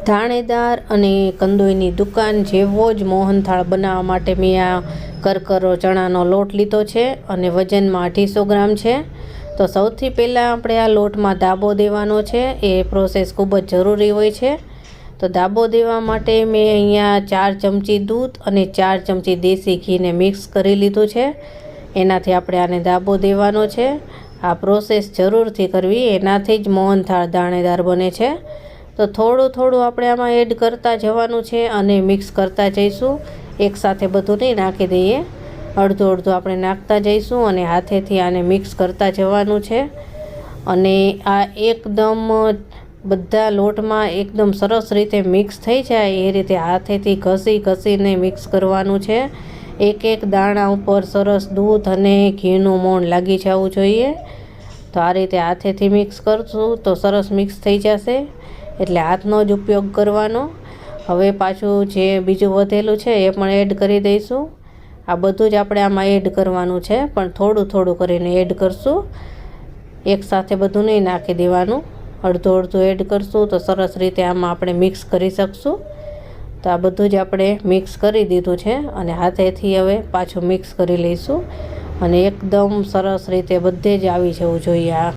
ધાણેદાર અને કંદોઈની દુકાન જેવો જ મોહનથાળ બનાવવા માટે મેં આ કરકરો ચણાનો લોટ લીધો છે અને વજનમાં 250 ગ્રામ છે। તો સૌથી પહેલાં આપણે આ લોટમાં દાબો દેવાનો છે, એ પ્રોસેસ ખૂબ જ જરૂરી હોય છે। તો દાબો દેવા માટે મેં અહીંયા 4 ચમચી દૂધ અને 4 ચમચી દેશી ઘીને મિક્સ કરી લીધું છે। એનાથી આપણે આને દાબો દેવાનો છે। આ પ્રોસેસ જરૂરથી કરવી, એનાથી જ મોહનથાળ દાણેદાર બને છે। તો થોડું થોડું આપણે આમાં એડ કરતા જવાનું છે અને મિક્સ કરતા જઈશું। એકસાથે બધું નહીં નાખી દઈએ, અડધું અડધું આપણે નાખતા જઈશું અને હાથેથી આને મિક્સ કરતા જવાનું છે। અને આ એકદમ બધા લોટમાં એકદમ સરસ રીતે મિક્સ થઈ જાય એ રીતે હાથેથી ઘસીને મિક્સ કરવાનું છે। એક એક દાણા ઉપર સરસ દૂધ અને ઘીનું મોણ લાગી જવું જોઈએ। તો આ રીતે હાથેથી મિક્સ કરશું તો સરસ મિક્સ થઈ જશે, એટલે હાથનો જ ઉપયોગ કરવાનો। હવે પાછું જે બીજું વધેલું છે એ પણ એડ કરી દઈશું। આ બધું જ આપણે આમાં એડ કરવાનું છે, પણ થોડું થોડું કરીને એડ કરશું, એકસાથે બધું નહીં નાખી દેવાનું, અડધું અડધું એડ કરશું તો સરસ રીતે આમાં આપણે મિક્સ કરી શકશું। તો આ બધું જ આપણે મિક્સ કરી દીધું છે અને હાથેથી હવે પાછું મિક્સ કરી લઈશું અને એકદમ સરસ રીતે બધે જ આવી જવું જોઈએ આ।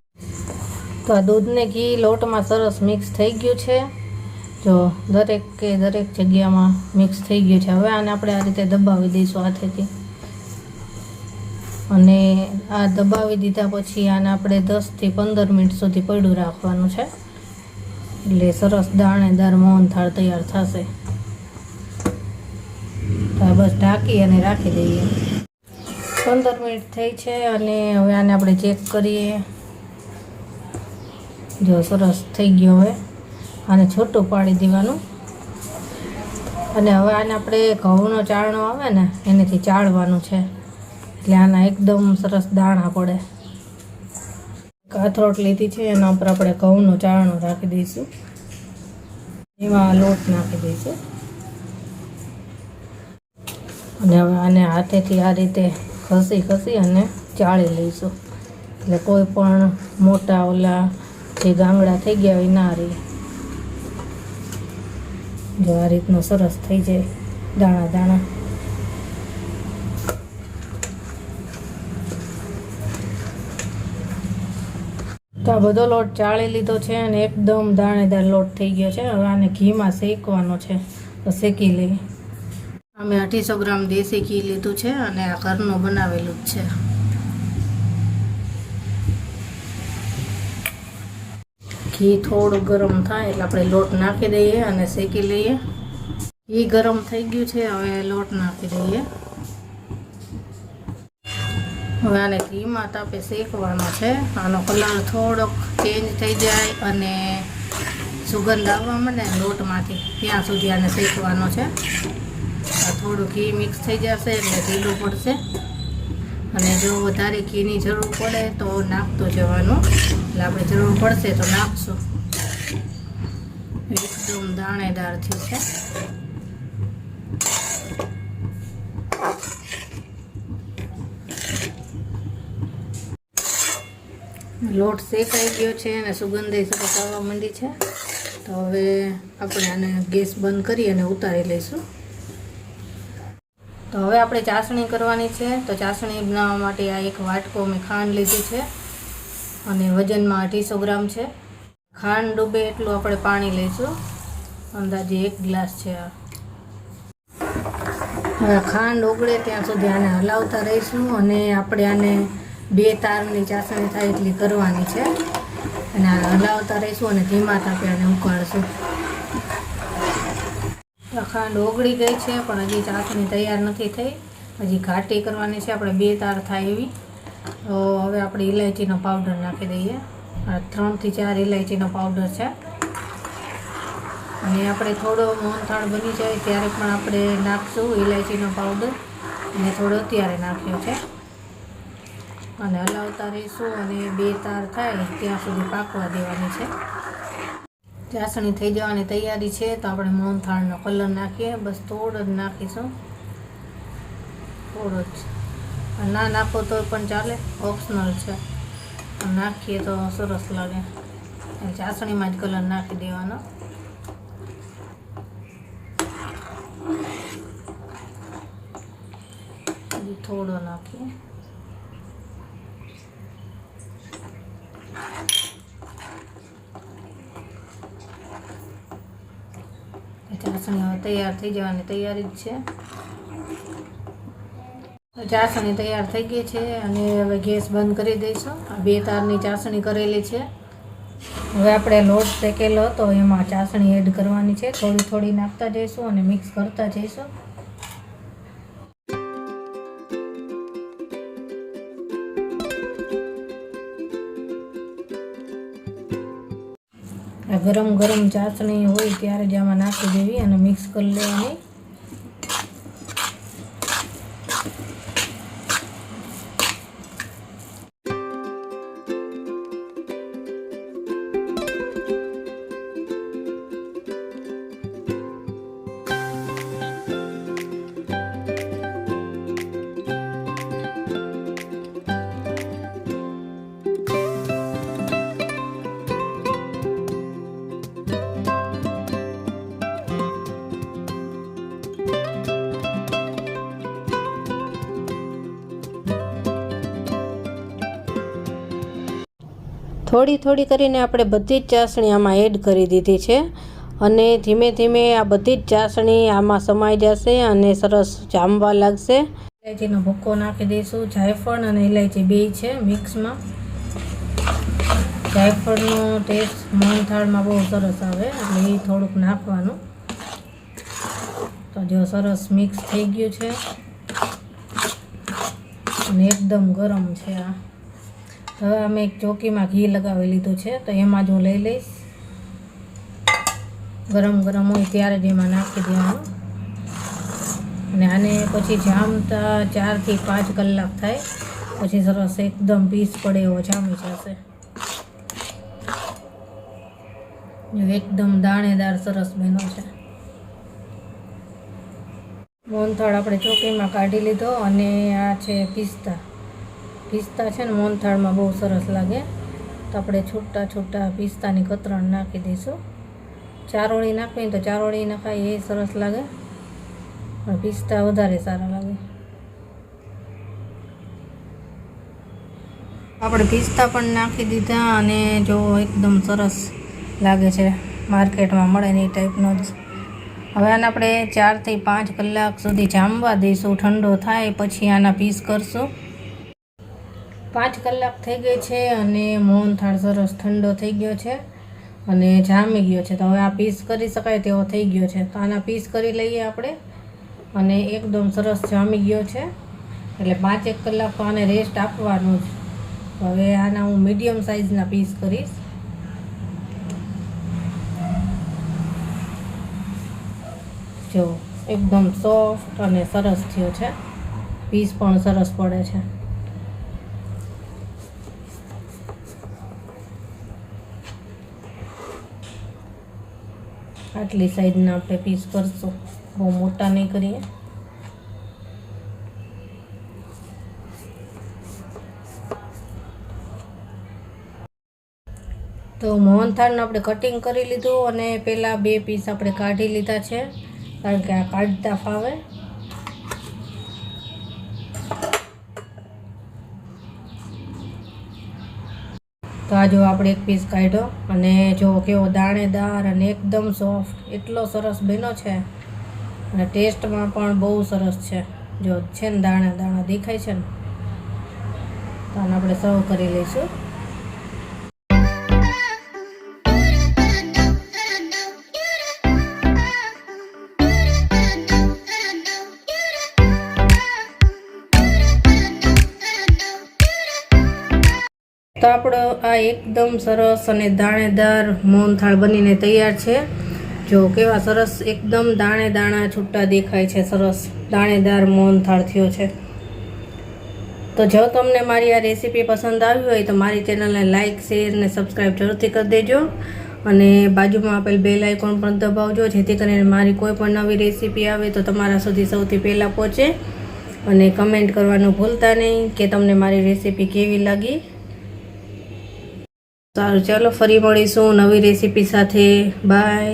તો આ દૂધને ઘી લોટમાં સરસ મિક્સ થઈ ગયું છે, જો દરેક જગ્યામાં મિક્સ થઈ ગયું છે। હવે આને આપણે આ રીતે દબાવી દઈશું હાથેથી, અને આ દબાવી દીધા પછી આને આપણે 10 થી 15 મિનિટ સુધી પડ્યું રાખવાનું છે, એટલે સરસ દાણેદાર મોહનથાળ તૈયાર થશે। તો બસ ઢાંકી અને રાખી દઈએ। 15 મિનિટ થઈ છે અને હવે આને આપણે ચેક કરીએ। જો સરસ થઈ ગયો। હવે આને છૂટું પાડી દેવાનું અને હવે આને આપણે ઘઉંનો ચાળણો આવે ને એનાથી ચાળવાનું છે, એટલે આના એકદમ સરસ દાણા પડે। કાથરોટ લીધી છે, એના ઉપર આપણે ઘઉંનો ચાળણો રાખી દઈશું, એમાં લોટ નાખી દઈશું અને હવે આને હાથેથી આ રીતે ઘસી અને ચાળી લઈશું, એટલે કોઈ પણ મોટા ઓલા જે ગાંગડા થઈ ગયા હોય ના રહે। જો આ રીતનું સરસ થઈ જાય દાણા દાણા। તો આ બધો લોટ ચાળી લીધો છે અને એકદમ દાણેદાર લોટ થઈ ગયો છે। હવે આને ઘીમાં શેકવાનો છે, તો શેકી લઈએ। અમે 250 ગ્રામ દેશી ઘી લીધું છે અને આ ઘરનું બનાવેલું જ છે। ઘી થોડું ગરમ થાય એટલે આપણે લોટ નાખી દઈએ અને શેકી લઈએ। ઘી ગરમ થઈ ગયું છે, હવે લોટ નાખી દઈએ। હવે આને ઘીમાં તાપે શેકવાનો છે। આનો કલર થોડોક ચેન્જ થઈ જાય અને સુગંધ આવવા માંડે લોટમાંથી, ત્યાં સુધી આને શેકવાનો છે। થોડું ઘી મિક્સ થઈ જશે એટલે ઢીલું પડશે, અને જો વધારે ઘીની જરૂર પડે તો નાખતું જવાનું, એટલે આપણે જરૂર પડશે તો નાખશું। એકદમ દાણેદાર થયું છે। લોટ શેકાઈ ગયો છે અને સુગંધ સરસ આવવા માંડી છે। તો હવે આપણે આને ગેસ બંધ કરી અને ઉતારી લઈશું। તો હવે આપણે ચાસણી કરવાની છે। તો ચાસણી બનાવવા માટે આ એક વાટકો મેં ખાંડ લીધી છે અને વજનમાં 250 ગ્રામ છે। ખાંડ ડૂબે એટલું આપણે પાણી લઈશું, અંદાજે 1 ગ્લાસ છે આ। હવે ખાંડ ઓગળે ત્યાં સુધી આને હલાવતા રહીશું અને આપણે આને 2 તારની ચાસણી થાય એટલી કરવાની છે, અને આને હલાવતા રહીશું અને ધીમા તાપે આને ઉકાળશું। ખાંડ ઓગળી ગઈ છે, પણ હજી ચાસણી તૈયાર નથી થઈ, હજી ઘાટી કરવાની છે આપણે 2 તાર થાય એવી। તો હવે આપણે ઇલાયચીનો પાવડર નાખી દઈએ। આ 3 થી 4 ઇલાયચીનો પાવડર છે, અને આપણે થોડો મોહનથાળ બની જાય ત્યારે પણ આપણે નાખશું ઇલાયચીનો પાવડર, અને થોડો અત્યારે નાખ્યો છે, અને હલાવતા રહીશું અને 2 તાર થાય ત્યાં સુધી પાકવા દેવાની છે। ચાસણી થઈ જવાની તૈયારી છે, તો આપણે મોહનથાળનો કલર નાખીએ। બસ થોડો જ નાખીશું, થોડો જ, ના નાખો તો પણ ચાલે, ઓપ્શનલ છે, નાખીએ તો સરસ લાગે। ચાસણીમાં જ કલર નાખી દેવાનો। હજી થોડો નાખીએ. ચાસણી હવે તૈયાર થઈ જવાની તૈયારી જ છે. ચાસણી તૈયાર થઈ ગઈ છે અને હવે ગેસ બંધ કરી દઈશું. આ 2 તારની ચાસણી કરેલી છે. હવે આપણે લોટ શેકેલો હતો એમાં ચાસણી એડ કરવાની છે. થોડી થોડી નાખતા જઈશું અને મિક્સ કરતા જઈશું. આ ગરમ ગરમ ચાસણી હોય ત્યારે જ આમાં નાખી દેવી અને મિક્સ કરી લેવાની. થોડી થોડી કરીને આપણે બધી જ ચાસણી આમાં એડ કરી દીધી છે અને ધીમે ધીમે આ બધી જ ચાસણી આમાં સમાઈ જશે અને સરસ જામવા લાગશે. ઇલાયચીનો ભૂક્કો નાખી દઈશું. જાયફળ અને ઇલાયચી બેય છે મિક્સમાં. જાયફળનો ટેસ્ટ મોહનથાળમાં બહુ સરસ આવે એટલે એ થોડુંક નાખવાનું. તો જો સરસ મિક્સ થઈ ગયું છે અને એકદમ ગરમ છે. આ હવે અમે એક ચોકીમાં ઘી લગાવી લીધું છે તો એમાં જ હું લઈ લઈશ. ગરમ ગરમ હોય ત્યારે જ એમાં નાખી દેવાનું અને આને પછી જામતા 4 થી 5 કલાક થાય પછી સરસ એકદમ પીસ પડે એવો જામી જશે. એકદમ દાણેદાર સરસ બન્યો છે. મોહનથાળ આપણે ચોકીમાં કાઢી લીધો અને આ છે પિસ્તા. પિસ્તા છે ને મોહનથાળમાં બહુ સરસ લાગે તો આપણે છૂટા છૂટા પિસ્તાની કતરણ નાખી દઈશું. ચારોળી નાખવી તો ચારોળી નાખાય એ સરસ લાગે પણ પિસ્તા વધારે સારા લાગે. આપણે પિસ્તા પણ નાખી દીધા અને જો એકદમ સરસ લાગે છે. માર્કેટમાં મળે ને એ ટાઈપનો જ. હવે આને આપણે 4 થી 5 કલાક સુધી જામવા દઈશું. ઠંડો થાય પછી આના પીસ કરશું. 5 કલાક થઈ ગઈ છે અને મોહનથાળ સરસ ઠંડો થઈ ગયો છે અને જામી ગયો છે. તો હવે આ પીસ કરી શકાય તેવો થઈ ગયો છે. તો આના પીસ કરી લઈએ આપણે અને એકદમ સરસ જામી ગયો છે એટલે 5-1 કલાક તો આને રેસ્ટ આપવાનું જ. હવે આના હું મીડિયમ સાઇઝના પીસ કરીશ. જો એકદમ સોફ્ટ અને સરસ થયો છે. પીસ પણ સરસ પડે છે. આટલી સાઈઝના આપણે પીસ કરશું, બહુ મોટા નહીં કરીએ. તો મોહનથાળનું આપણે કટિંગ કરી લીધું અને પહેલાં 2 પીસ આપણે કાઢી લીધા છે કારણ કે આ કાઢતા ફાવે. તો આ જો આપણે 1 પીસ કાઢ્યો અને જો કેવો દાણેદાર અને એકદમ સોફ્ટ એટલો સરસ બન્યો છે અને ટેસ્ટમાં પણ બહુ સરસ છે. જો છે ને દાણા દાણા દેખાય છે ને. તો આને આપણે સર્વ કરી લઈશું. તો આપણો આ એકદમ સરસ અને દાણેદાર મોહનથાળ બનીને તૈયાર છે. જો કેવા સરસ એકદમ દાણે દાણા છૂટા દેખાય છે. સરસ દાણેદાર મોહનથાળ થયો છે. તો જો તમને મારી આ રેસીપી પસંદ આવી હોય તો મારી ચેનલને લાઇક, શેર અને સબસ્ક્રાઈબ જરૂરથી કરી દેજો અને બાજુમાં આપેલ બેલ આઇકોન પણ દબાવજો જેથી કરીને મારી કોઈ પણ નવી રેસીપી આવે તો તમારા સુધી સૌથી પહેલાં પહોંચે. અને કમેન્ટ કરવાનું ભૂલતા નહીં કે તમને મારી રેસીપી કેવી લાગી. સારું, ચાલો ફરી મળીશું નવી રેસીપી સાથે. બાય.